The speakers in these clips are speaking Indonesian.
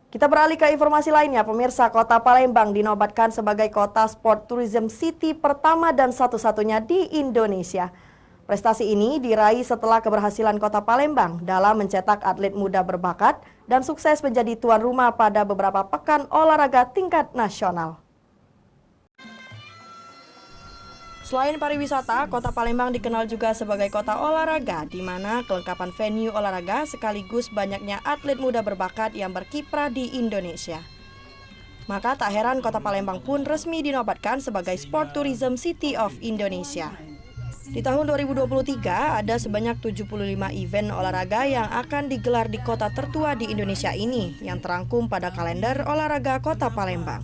Kita beralih ke informasi lainnya, pemirsa. Kota Palembang dinobatkan sebagai kota sport tourism city pertama dan satu-satunya di Indonesia. Prestasi ini diraih setelah keberhasilan Kota Palembang dalam mencetak atlet muda berbakat dan sukses menjadi tuan rumah pada beberapa pekan olahraga tingkat nasional. Selain pariwisata, Kota Palembang dikenal juga sebagai kota olahraga, di mana kelengkapan venue olahraga sekaligus banyaknya atlet muda berbakat yang berkiprah di Indonesia. Maka tak heran Kota Palembang pun resmi dinobatkan sebagai Sport Tourism City of Indonesia. Di tahun 2023, ada sebanyak 75 event olahraga yang akan digelar di kota tertua di Indonesia ini, yang terangkum pada kalender olahraga Kota Palembang.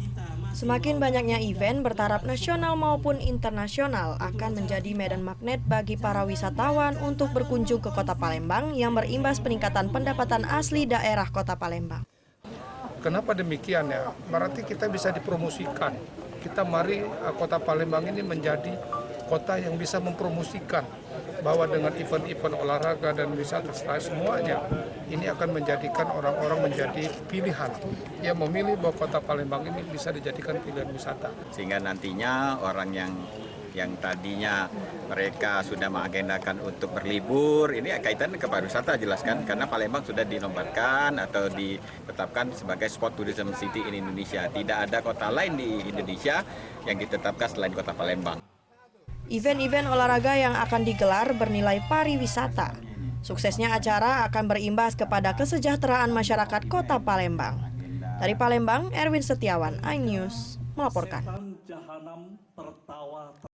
Semakin banyaknya event bertaraf nasional maupun internasional akan menjadi medan magnet bagi para wisatawan untuk berkunjung ke Kota Palembang yang berimbas peningkatan pendapatan asli daerah Kota Palembang. Kenapa demikian ya? Berarti kita bisa dipromosikan. Kita mari Kota Palembang ini menjadi kota yang bisa mempromosikan bahwa dengan event-event olahraga dan wisata semuanya ini akan menjadikan orang-orang menjadi pilihan yang memilih bahwa Kota Palembang ini bisa dijadikan pilihan wisata. Sehingga nantinya orang yang tadinya mereka sudah mengagendakan untuk berlibur, ini kaitan ke pariwisata jelaskan, karena Palembang sudah dinobatkan atau ditetapkan sebagai Sport Tourism City in Indonesia. Tidak ada kota lain di Indonesia yang ditetapkan selain Kota Palembang. Event-event olahraga yang akan digelar bernilai pariwisata. Suksesnya acara akan berimbas kepada kesejahteraan masyarakat Kota Palembang. Dari Palembang, Erwin Setiawan, iNews melaporkan.